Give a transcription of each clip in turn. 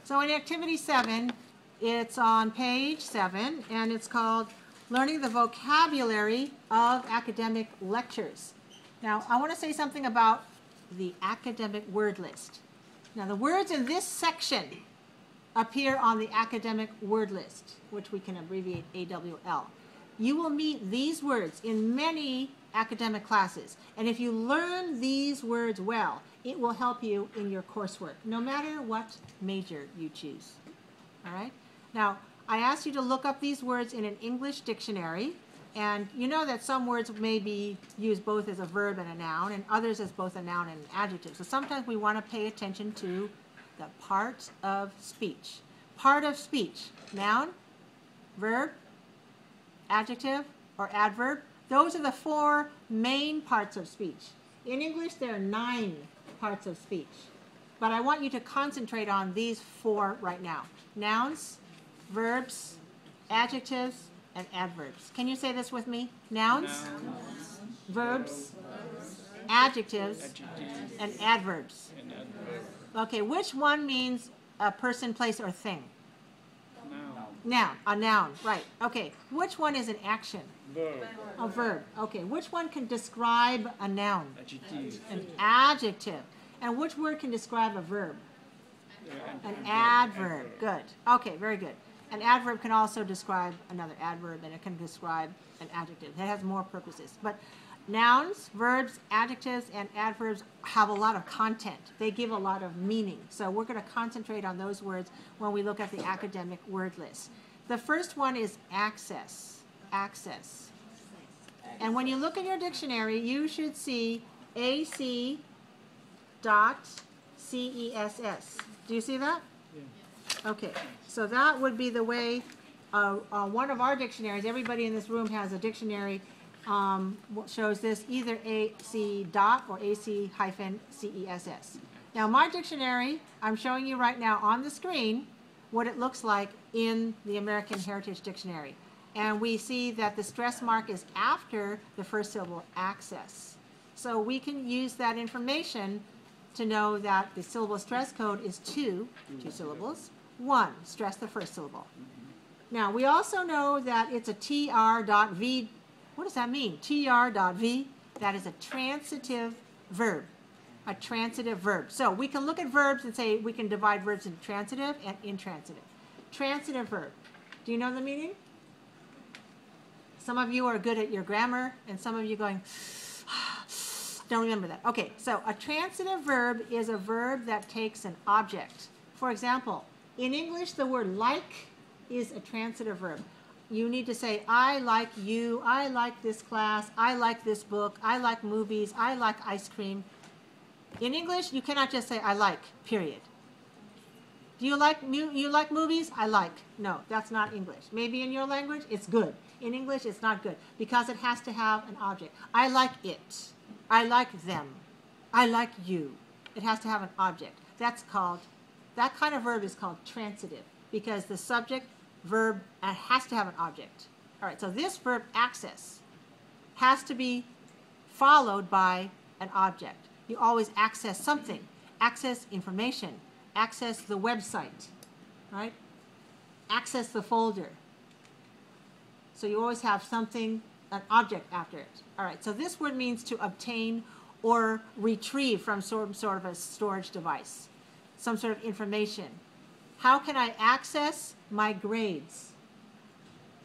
So in Activity 7, it's on page 7, and it's called Learning the Vocabulary of Academic Lectures. Now, I want to say something about the academic word list. Now, the words in this section appear on the academic word list, which we can abbreviate AWL. You will meet these words in many academic classes, and if you learn these words well, it will help you in your coursework, no matter what major you choose. All right? Now, I asked you to look up these words in an English dictionary, and you know that some words may be used both as a verb and a noun, and others as both a noun and an adjective. So sometimes we want to pay attention to the parts of speech. Part of speech, noun, verb, adjective, or adverb. Those are the 4 main parts of speech. In English, there are 9 parts of speech. But I want you to concentrate on these 4 right now. Nouns, verbs, adjectives, and adverbs. Can you say this with me? Nouns, verbs, adjectives, and adverbs. Okay, which one means a person, place, or thing? Noun. A noun, right. Okay, which one is an action? Verb. A verb. Okay, which one can describe a noun? Adjective. An adjective. And which word can describe a verb? An adverb. Good. Okay, very good. An adverb can also describe another adverb, and it can describe an adjective. It has more purposes. But nouns, verbs, adjectives, and adverbs have a lot of content. They give a lot of meaning. So we're going to concentrate on those words when we look at the academic word list. The first one is access. Access. And when you look in your dictionary, you should see AC dot CESS. Do you see that? Yeah. Okay. So that would be the way one of our dictionaries, everybody in this room has a dictionary, shows this either AC dot or AC hyphen CESS. Now my dictionary, I'm showing you right now on the screen what it looks like in the American Heritage Dictionary. And we see that the stress mark is after the first syllable, access. So we can use that information to know that the syllable stress code is 2 syllables. 1, stress the first syllable. Now, we also know that it's a tr.v. What does that mean? tr.v, that is a transitive verb. A transitive verb. So we can look at verbs and say we can divide verbs into transitive and intransitive. Transitive verb. Do you know the meaning? Some of you are good at your grammar, and some of you going, don't remember that. Okay, so a transitive verb is a verb that takes an object. For example, in English, the word like is a transitive verb. You need to say, I like you, I like this class, I like this book, I like movies, I like ice cream. In English, you cannot just say, I like, period. Do you like movies? I like. No, that's not English. Maybe in your language, it's good. In English, it's not good because it has to have an object. I like it. I like them. I like you. It has to have an object. That kind of verb is called transitive because the subject verb has to have an object. All right, so this verb access has to be followed by an object. You always access something. Access information. Access the website, right? Access the folder. So you always have something, an object after it. All right, so this word means to obtain or retrieve from some sort of a storage device, some sort of information. How can I access my grades?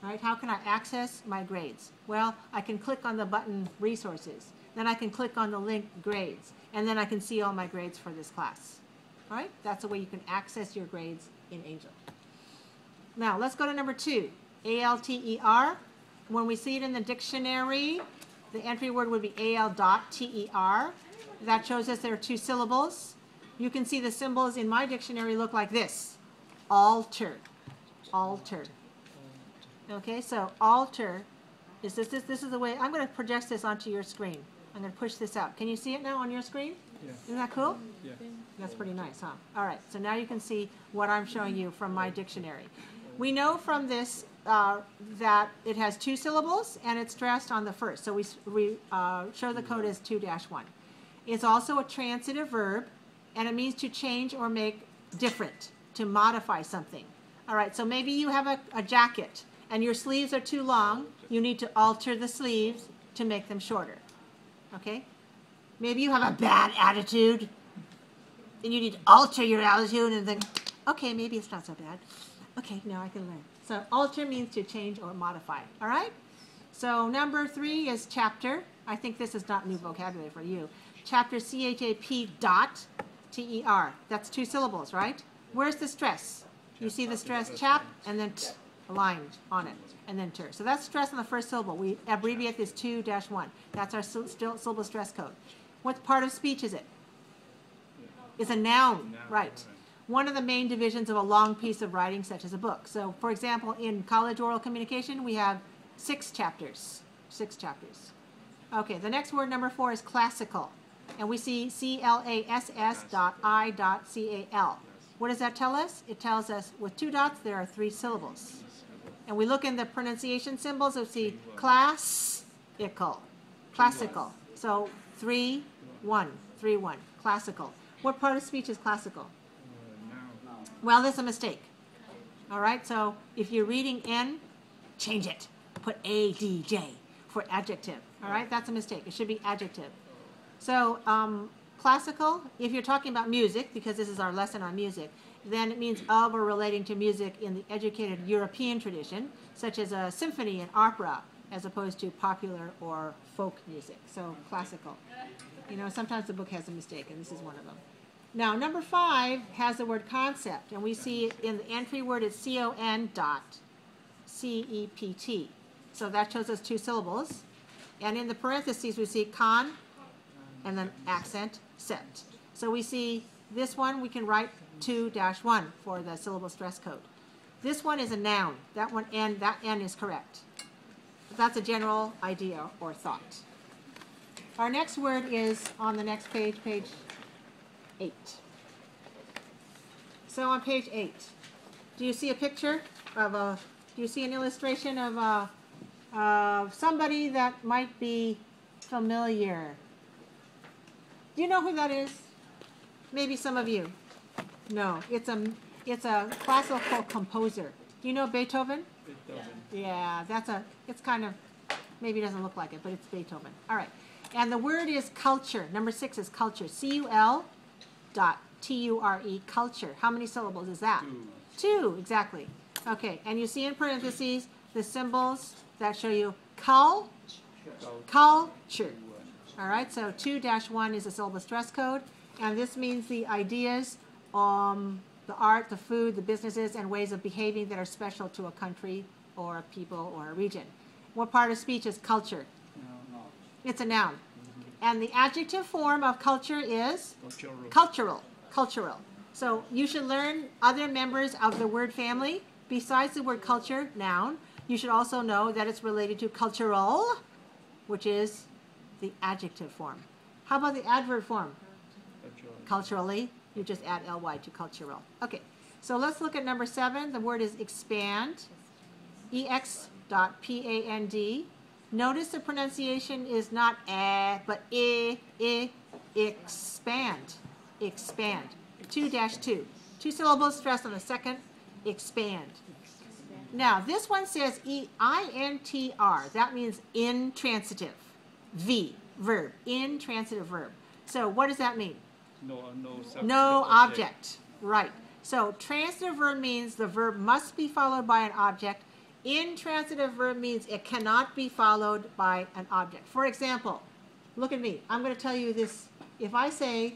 Right? How can I access my grades? Well, I can click on the button resources. Then I can click on the link grades. And then I can see all my grades for this class. All right? That's the way you can access your grades in Angel. Now, let's go to number 2. ALTER. When we see it in the dictionary, the entry word would be AL.TER. That shows us there are 2 syllables. You can see the symbols in my dictionary look like this. Alter. Alter. Okay, so alter is this is the way. I'm going to project this onto your screen. I'm going to push this out. Can you see it now on your screen? Yeah. Isn't that cool? Yeah. That's pretty nice, huh? All right, so now you can see what I'm showing you from my dictionary. We know from this that it has 2 syllables and it's stressed on the first. So we show the code as 2-1. It's also a transitive verb, and it means to change or make different. to modify something. All right, so maybe you have a jacket and your sleeves are too long. You need to alter the sleeves to make them shorter. Okay? Maybe you have a bad attitude and you need to alter your attitude and think, okay, maybe it's not so bad. Okay, now I can learn. So alter means to change or modify. All right? So number 3 is chapter. I think this is not new vocabulary for you. Chapter, C-H-A-P dot T-E-R. That's 2 syllables, right? Where's the stress? You see the stress chap and then t, aligned on it, and then ter. So that's stress on the first syllable. We abbreviate this 2-1. That's our syllable stress code. What part of speech is it? It's a noun, right? One of the main divisions of a long piece of writing, such as a book. So, for example, in college oral communication, we have 6 chapters. 6 chapters. Okay, the next word, number 4, is classical. And we see C-L-A-S-S.I.C-A-L. What does that tell us? It tells us with 2 dots, there are 3 syllables. And we look in the pronunciation symbols, we see classical. Classical. So 3-1. 3-1. Classical. What part of speech is classical? Well, that's a mistake. All right, so if you're reading N, change it. Put A-D-J for adjective. All right, that's a mistake. It should be adjective. So classical, if you're talking about music, because this is our lesson on music, then it means of or relating to music in the educated European tradition, such as a symphony and opera, as opposed to popular or folk music. So classical. You know, sometimes the book has a mistake, and this is one of them. Now, number 5 has the word concept, and we see in the entry word it's C-O-N dot C-E-P-T. So that shows us 2 syllables. And in the parentheses, we see con, and then accent, set. So we see this one, we can write 2-1 for the syllable stress code. This one is a noun. That one, N, that N is correct. That's a general idea or thought. Our next word is on the next page, page 8. So on page 8, do you see a picture of a, do you see an illustration of somebody that might be familiar? Do you know who that is? Maybe some of you. No, it's a classical composer. Do you know Beethoven? Beethoven. Yeah, it's kind of, maybe it doesn't look like it, but it's Beethoven. All right. And the word is culture. Number 6 is culture. C-U-L dot T-U-R-E, culture. How many syllables is that? 2, exactly. Okay, and you see in parentheses the symbols that show you culture. All right, so 2-1 is a syllable stress code, and this means the ideas, the art, the food, the businesses, and ways of behaving that are special to a country or a people or a region. What part of speech is culture? It's a noun. And the adjective form of culture is? Cultural. Cultural. So you should learn other members of the word family. Besides the word culture, noun, you should also know that it's related to cultural, which is the adjective form. How about the adverb form? Culturally. You just add ly to cultural. Okay, so let's look at number 7. The word is expand. ex.pand. Notice the pronunciation is not but expand. Expand. 2-2. 2 syllables stressed on the second. Expand. Now, this one says E-I-N-T-R. That means intransitive. V, verb. Intransitive verb. So what does that mean? No object. Right. So transitive verb means the verb must be followed by an object. Intransitive verb means it cannot be followed by an object. For example, look at me. I'm going to tell you this. If I say,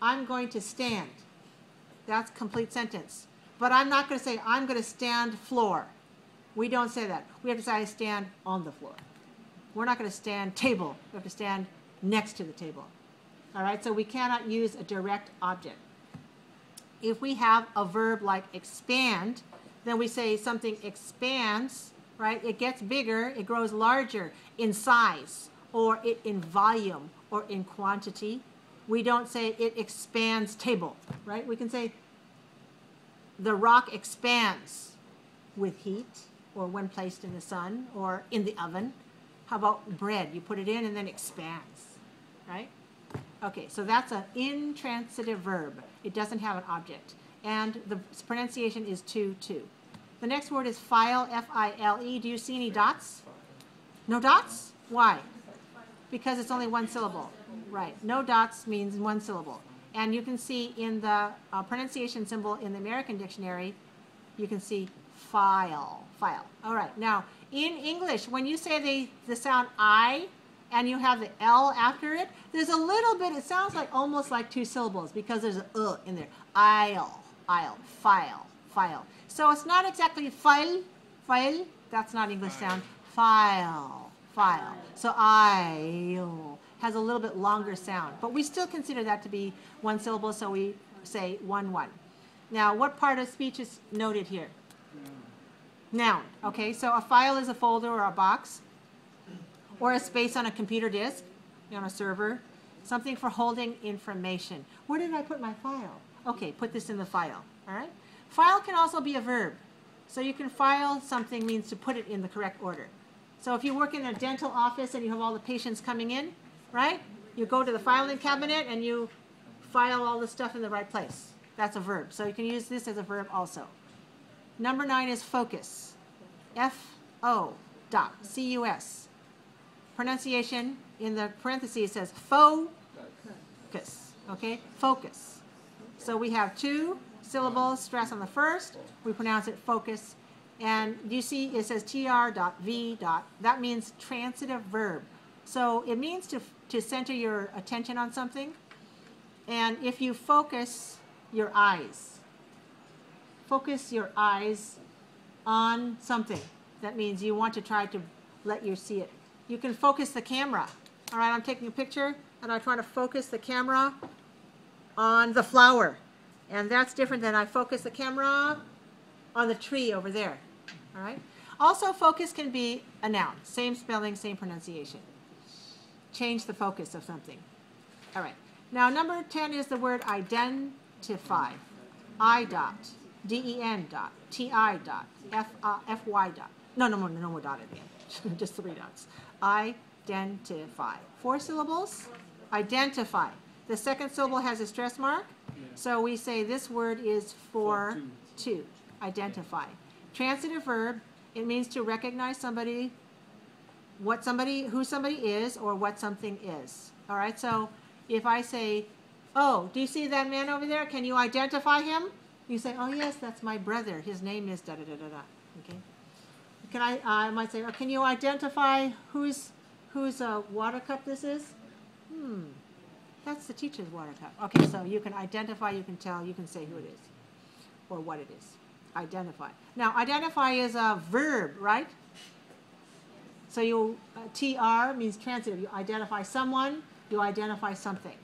I'm going to stand, that's complete sentence. But I'm not going to say, I'm going to stand floor. We don't say that. We have to say, I stand on the floor. We're not going to stand table. We have to stand next to the table. All right, so we cannot use a direct object. If we have a verb like expand, then we say something expands, right? It gets bigger, it grows larger in size, or in volume, or in quantity. We don't say it expands table, right? We can say the rock expands with heat, or when placed in the sun, or in the oven. How about bread? You put it in and then expands, right? Okay, so that's an intransitive verb. It doesn't have an object. and the pronunciation is 2-2. The next word is file, F-I-L-E. Do you see any dots? No dots? Why? Because it's only one syllable. Right. No dots means one syllable. And you can see in the pronunciation symbol in the American dictionary, you can see file. File. All right. Now, in English, when you say the sound I and you have the L after it, there's a little bit, it sounds like almost like two syllables because there's an in there. I'll, file, file. So it's not exactly file, that's not English sound. File, file. So I'll has a little bit longer sound, but we still consider that to be one syllable, so we say 1-1. Now, what part of speech is noted here? Noun. Okay, so a file is a folder or a box, or a space on a computer disk, on a server, something for holding information. Where did I put my file? Okay, put this in the file, all right? File can also be a verb. So you can file something means to put it in the correct order. So if you work in a dental office and you have all the patients coming in, right? You go to the filing cabinet and you file all the stuff in the right place. That's a verb. So you can use this as a verb also. Number 9 is focus. F-O.C-U-S. Pronunciation in the parentheses says focus. Okay? Focus. So we have 2 syllables, stress on the first. We pronounce it focus. And you see it says tr.v. That means transitive verb. So it means to center your attention on something. And if you focus your eyes on something, that means you want to try to let you see it. You can focus the camera. All right, I'm taking a picture and I try to focus the camera on the flower. And that's different than I focus the camera on the tree over there. All right. Also, focus can be a noun. Same spelling, same pronunciation. Change the focus of something. All right. Now, number 10 is the word identify. I.D-E-N.T-I. F-Y. No more dot at the end. Just 3 dots. Identify. 4 syllables. Identify. The second syllable has a stress mark. So we say this word is for 2. Identify. Transitive verb. It means to recognize somebody, who somebody is, or what something is. All right. So if I say, "Oh, do you see that man over there? Can you identify him?" You say, "Oh yes, that's my brother. His name is da da da da da." Okay. I might say, "Oh, can you identify whose water cup this is?" That's the teacher's water cup. Okay, so you can identify, you can tell, you can say who it is or what it is. Identify. Now, identify is a verb, right? So you TR means transitive. You identify someone, you identify something.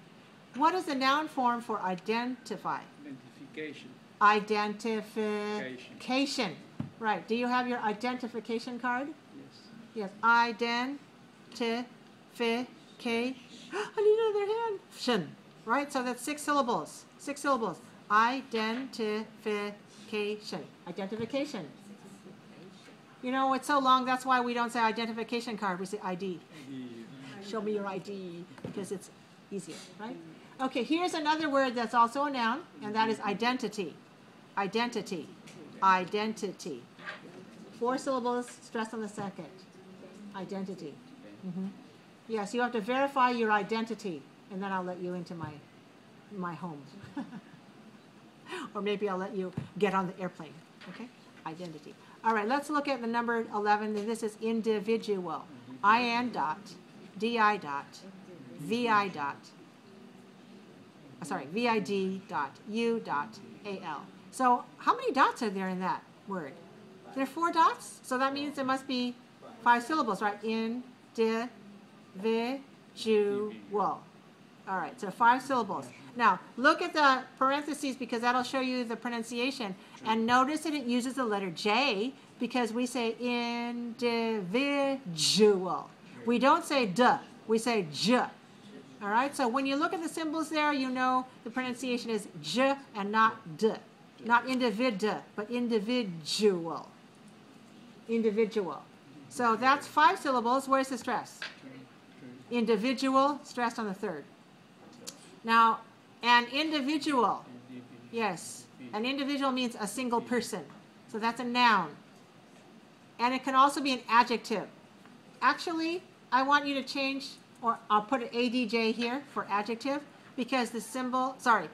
What is the noun form for identify? Identification. Right. Do you have your identification card? Yes. Yes. Identification. I need another hand. Right? So that's 6 syllables. 6 syllables. Identification. Identification. You know, it's so long, that's why we don't say identification card. We say ID. Show me your ID, because it's easier, right? Okay, here's another word that's also a noun, and that is identity. Identity. Identity. 4 syllables, stress on the second. Identity. Yes, you have to verify your identity, and then I'll let you into my home. Or maybe I'll let you get on the airplane. Okay? Identity. All right, let's look at the number 11, and this is individual. IN dot, DI dot, VI dot, VID dot, U dot, AL. So how many dots are there in that word? There are 4 dots, so that means there must be 5 syllables, right? Individual. All right, so 5 syllables. Now, look at the parentheses because that'll show you the pronunciation. And notice that it uses the letter J because we say individual. We don't say duh, we say j. All right, so when you look at the symbols there, you know the pronunciation is j and not d. Not individ, but individual. Individual. So that's 5 syllables. Where's the stress? Individual, stressed on the third. Now, an individual. Yes. An individual means a single person. So that's a noun. And it can also be an adjective. Actually, I want you to change, or I'll put an ADJ here for adjective, because the symbol, sorry,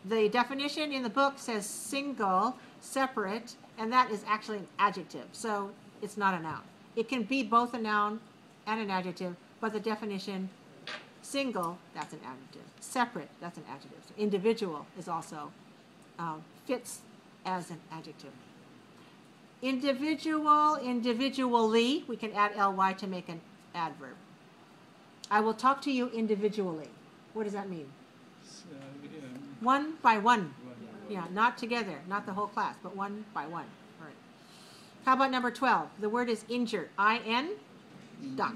the definition in the book says single, separate, and that is actually an adjective. So it's not a noun. It can be both a noun and an adjective, but the definition, single, that's an adjective. Separate, that's an adjective. So individual is also, fits as an adjective. Individual, individually, we can add ly to make an adverb. I will talk to you individually. What does that mean? One by one. Yeah, not together, not the whole class, but one by one. All right. How about number 12? The word is injure. I-N dot.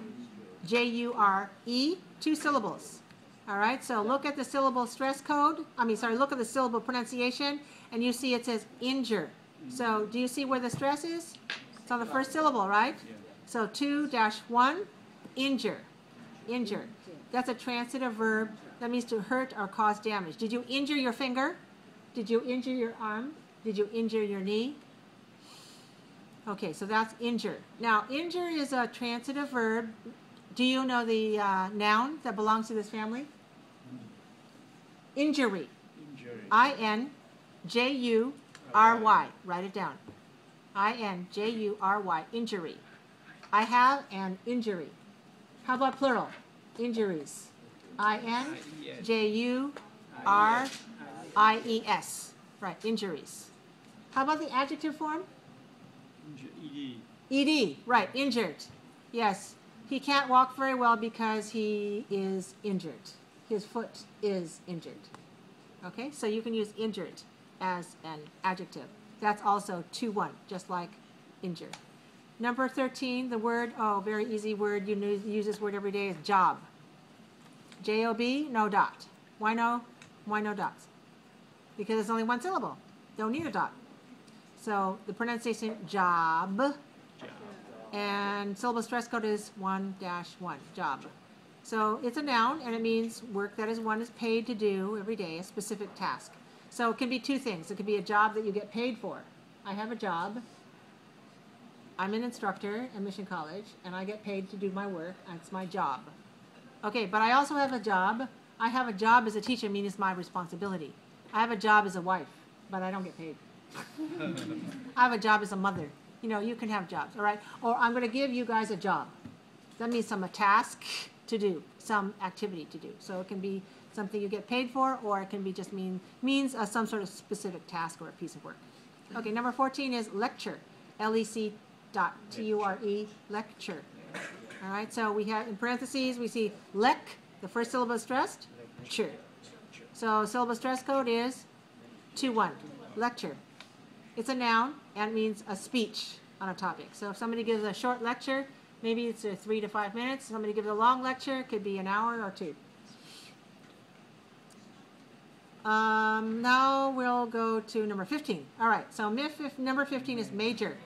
J-U-R-E, 2 syllables. All right, so look at the syllable stress code. Look at the syllable pronunciation, and you see it says injure. So do you see where the stress is? It's on the first syllable, right? So 2-1, injure. Injure. That's a transitive verb. That means to hurt or cause damage. Did you injure your finger? Did you injure your arm? Did you injure your knee? Okay, so that's injure. Now, injure is a transitive verb. Do you know the noun that belongs to this family? Injury. I-N-J-U-R-Y. Write it down. I-N-J-U-R-Y. Injury. I have an injury. How about plural? Injuries. I-N-J-U-R-I-E-S. Right, injuries. How about the adjective form? ED. ED, right, injured. Yes, he can't walk very well because he is injured. His foot is injured. Okay, so you can use injured as an adjective. That's also 2-1, just like injure. Number 13, the word, very easy word, you use this word every day, is job. J-O-B, no dot. Why no dots? Because it's only one syllable. Don't need a dot. So the pronunciation, job. And syllable stress code is 1-1, job. So it's a noun, and it means work that one is paid to do every day, a specific task. So it can be 2 things. It could be a job that you get paid for. I have a job. I'm an instructor at Mission College, and I get paid to do my work, and it's my job. Okay, but I also have a job. I have a job as a teacher, meaning it's my responsibility. I have a job as a wife, but I don't get paid. I have a job as a mother. You know, you can have jobs, all right? Or I'm going to give you guys a job. That means a task to do, some activity to do. So it can be something you get paid for, or it can be just means some sort of specific task or a piece of work. Okay, number 14 is lecture. L-E-C.T-U-R-E, lecture. All right, so we have in parentheses, we see lec, the first syllable is stressed, cher. So syllable stress code is 2-1, lecture. It's a noun and it means a speech on a topic. So if somebody gives a short lecture, maybe it's 3 to 5 minutes. Somebody gives a long lecture, it could be an hour or 2. Now we'll go to number 15. All right, so number 15 is major.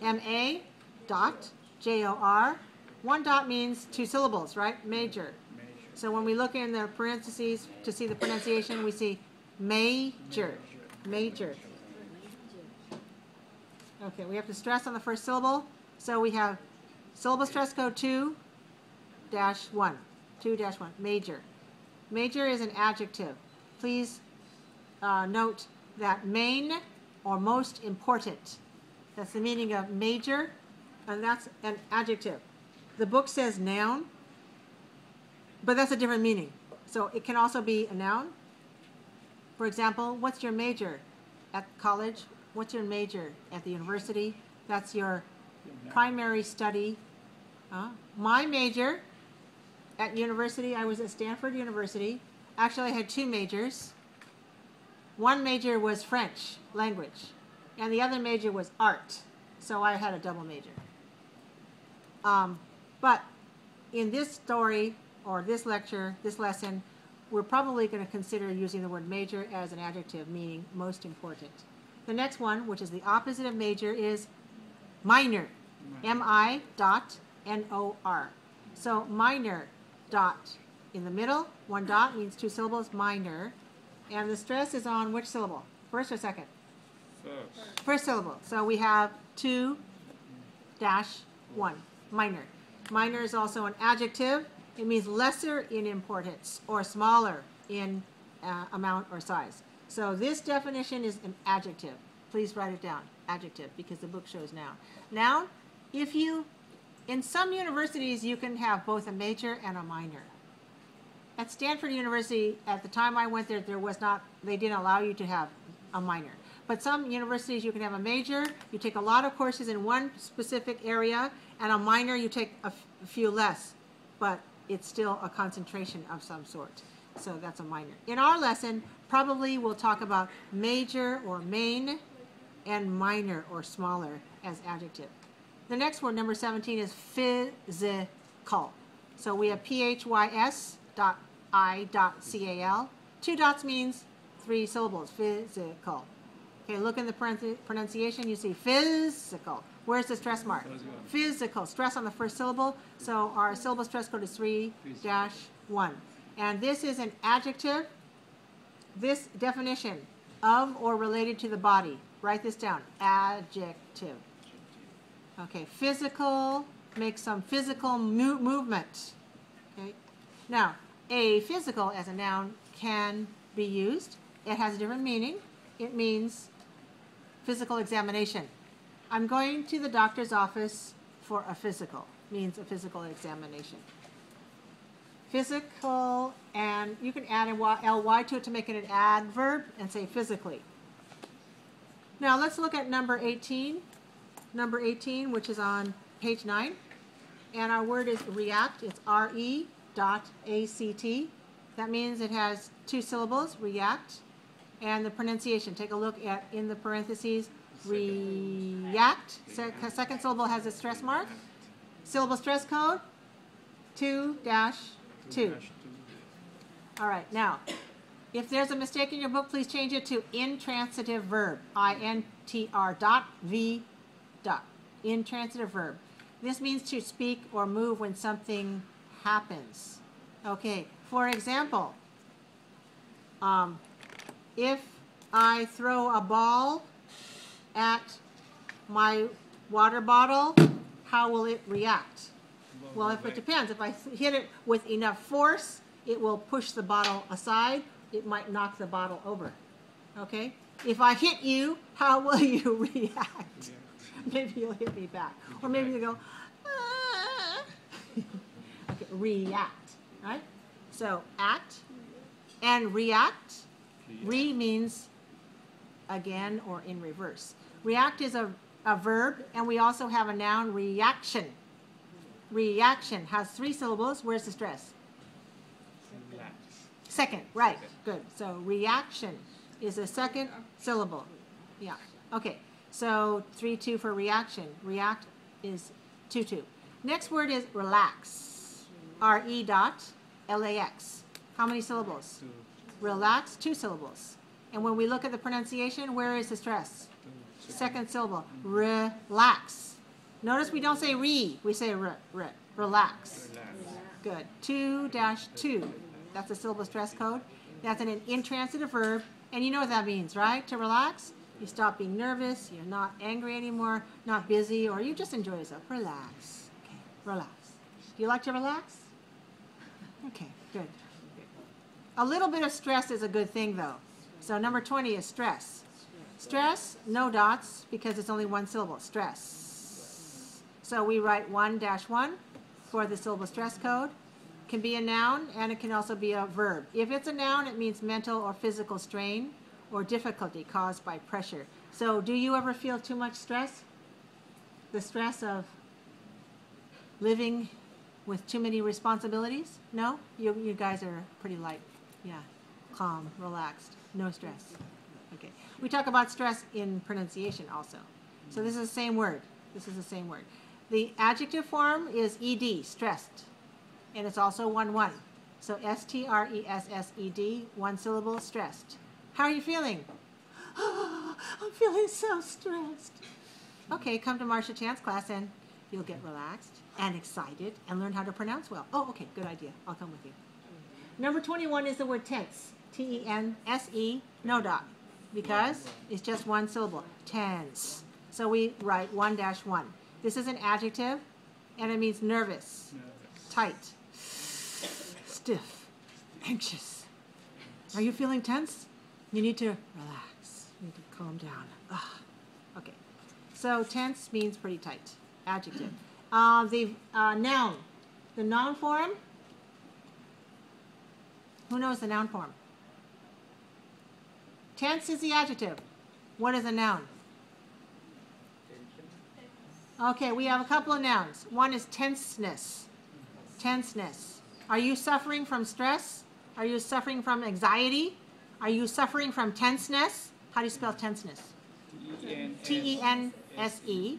M-A dot J-O-R. 1 dot means 2 syllables, right? Major. So when we look in the parentheses to see the pronunciation, we see major. Major. Okay, we have to stress on the first syllable. So we have syllable stress code 2-1. 2-1. Major. Major is an adjective. Please note that main or most important. That's the meaning of major, and that's an adjective. The book says noun, but that's a different meaning. So it can also be a noun. For example, what's your major at college? What's your major at the university? That's your primary study. My major at university, I was at Stanford University. Actually, I had 2 majors. One major was French language, and the other major was art. So I had a double major. But in this story, or this lecture, this lesson, we're probably going to consider using the word major as an adjective, meaning most important. The next one, which is the opposite of major, is minor. M-I.N-O-R. So minor dot in the middle. 1 dot means 2 syllables, minor. And the stress is on which syllable? First or second? First. First syllable. So we have 2-1, minor. Minor is also an adjective. It means lesser in importance or smaller in amount or size. So this definition is an adjective. Please write it down, adjective, because the book shows noun. Noun, in some universities you can have both a major and a minor. At Stanford University, at the time I went there, they didn't allow you to have a minor. But some universities you can have a major, you take a lot of courses in one specific area, and a minor you take a few less, but it's still a concentration of some sort. So that's a minor. In our lesson, probably we'll talk about major or main and minor or smaller as adjective. The next word, number 17, is physical. So we have phys.i.cal. 2 dots means 3 syllables, physical. Okay, look in the pronunciation, you see physical. Where's the stress mark? Physical. Stress on the first syllable. So our syllable stress code is 3-1. And this is an adjective. This definition, of or related to the body. Write this down. Adjective. Okay, physical, make some physical movement. Okay. Now, a physical as a noun can be used. It has a different meaning. It means physical examination. I'm going to the doctor's office for a physical. Means a physical examination. Physical, and you can add an ly to it to make it an adverb and say physically. Now let's look at number 18. Number 18, which is on page 9. And our word is react. It's re.act. That means it has 2 syllables, react. And the pronunciation, take a look at in the parentheses, react. Second syllable has a stress mark. Syllable stress code, 2-2. All right, now, if there's a mistake in your book, please change it to intransitive verb, INTR.V. Intransitive verb. This means to speak or move when something happens. Okay, for example, if I throw a ball at my water bottle, how will it react? Well, if it depends. If I hit it with enough force, it will push the bottle aside. It might knock the bottle over. Okay? If I hit you, how will you react? Maybe you'll hit me back. Or maybe you'll go, ah. Okay, react. Right? So, act and react. Re means again or in reverse. React is a verb, and we also have a noun, reaction. Reaction has 3 syllables. Where's the stress? Second, right. Good. So reaction is a second syllable. Yeah. Okay. So 3-2 for reaction. React is 2-2. Next word is relax. R-E.L-A-X. How many syllables? 2. Relax, 2 syllables. And when we look at the pronunciation, where is the stress? Second syllable. Relax. Notice we don't say re, we say relax. Good. 2-2. That's a syllable stress code. That's an intransitive verb. And you know what that means, right? To relax, you stop being nervous, you're not angry anymore, not busy, or you just enjoy yourself. Relax. Okay, relax. Do you like to relax? Okay, good. A little bit of stress is a good thing, though. So number 20 is stress. Stress, no dots, because it's only 1 syllable. Stress. So we write 1-1 for the syllable stress code. It can be a noun, and it can also be a verb. If it's a noun, it means mental or physical strain or difficulty caused by pressure. So do you ever feel too much stress? The stress of living with too many responsibilities? No? You guys are pretty light. Yeah. Calm, relaxed, no stress. Okay. We talk about stress in pronunciation also. So this is the same word. This is the same word. The adjective form is ed, stressed. And it's also 1-1. So S-T-R-E-S-S-E-D, 1 syllable, stressed. How are you feeling? Oh, I'm feeling so stressed. Okay, come to Marsha Chan's class and you'll get relaxed and excited and learn how to pronounce well. Oh, okay, good idea. I'll come with you. Number 21 is the word tense. T-E-N-S-E, no dot. because it's just one syllable. Tense. So we write 1-1. This is an adjective, and it means nervous, tight, stiff, anxious. Are you feeling tense? You need to relax. You need to calm down. Okay. So tense means pretty tight. Adjective. The noun. The noun form. Who knows the noun form? Tense is the adjective. What is a noun? Okay, we have a couple of nouns. One is tenseness. Tenseness. Are you suffering from stress? Are you suffering from anxiety? Are you suffering from tenseness? How do you spell tenseness? T-E-N-S-E.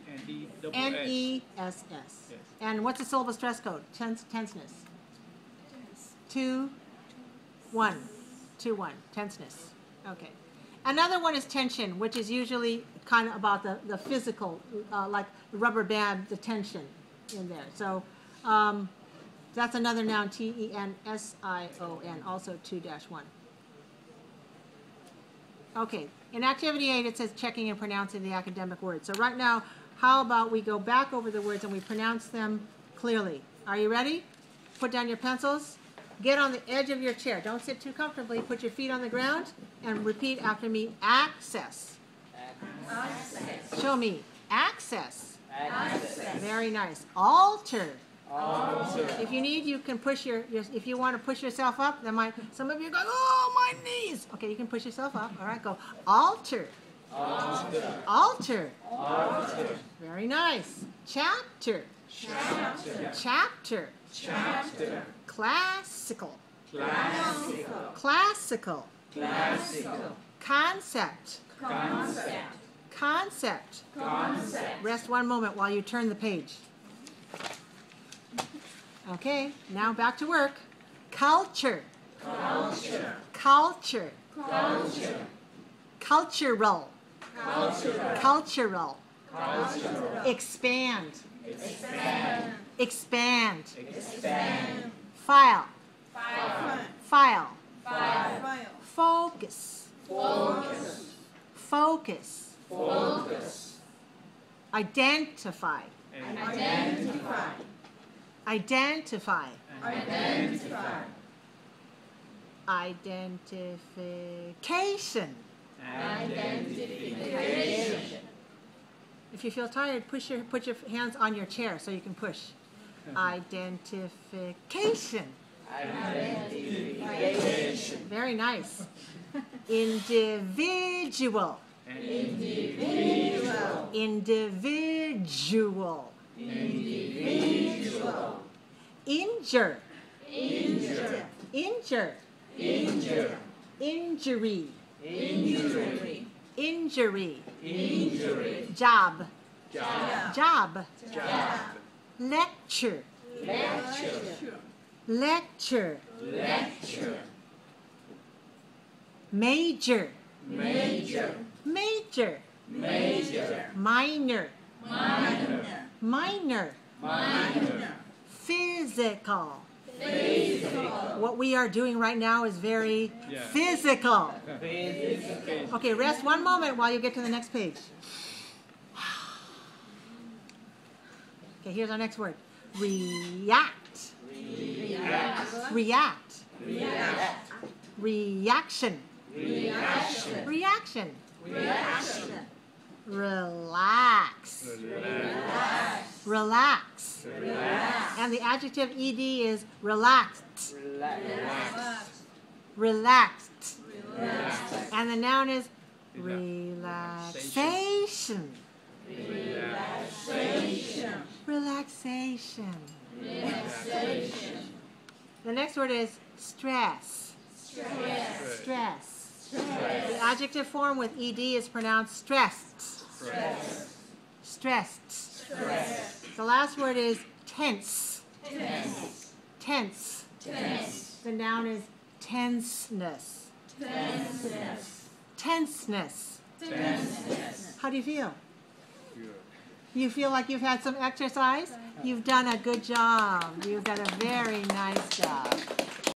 N-E-S-S. And what's the syllable stress code? Tenseness. 2, 1. 2, 1. Tenseness. Okay. Another one is tension, which is usually kind of about the physical, like rubber band, the tension in there. So that's another noun, T-E-N-S-I-O-N, also 2-1. Okay, in Activity 8 it says checking and pronouncing the academic words. So right now, how about we go back over the words and we pronounce them clearly. Are you ready? Put down your pencils. Get on the edge of your chair. Don't sit too comfortably. Put your feet on the ground and repeat after me. Access. Access. Show me. Access. Access. Very nice. Alter. Alter. If you need, you can push if you want to push yourself up, some of you go, oh, my knees. Okay, you can push yourself up. All right, go. Alter. Alter. Alter. Alter. Very nice. Chapter. Chapter. Chapter. Chapter. Classical. Classical. Classical. Classical. Concept. Concept. Concept. Concept. Rest one moment while you turn the page. Okay, now back to work. Culture. Culture. Culture. Culture. Cultural. Cultural. Cultural. Cultural. Expand. Expand. Expand. Expand. File. File. File. File. Focus. Focus. Focus. Focus. Identify. Identify. Identify. Identify. Identification. Identification. If you feel tired, put your hands on your chair so you can push. Identification. Identification. Very nice. Individual. Individual. Individual. Individual. Injure. Injure. Injure. Injure. Injury. Injury. Injury. Injury. Job. Job. Job. Job. Lecture. Lecture. Lecture. Lecture. Major. Major. Major. Major. Minor. Minor. Minor. Minor. Physical. Physical. What we are doing right now is very physical. Physical. Okay, rest one moment while you get to the next page. Okay, here's our next word. React. React. React. React. Reaction. Reaction. Reaction. Reaction. Relax. Relax. Relax. Relax. And the adjective ed is relaxed. Relaxed. Relaxed. Relaxed. And the noun is relaxation. Relaxation. Relaxation. Relaxation. The next word is stress. Stress. Stress. Stress. The adjective form with ed is pronounced stressed. Stressed. Stressed. Stressed. The last word is tense. Tense. Tense. Tense. The noun is tenseness. Tenseness. Tenseness. Tenseness. How do you feel? You feel like you've had some exercise? You've done a good job. You've done a very nice job.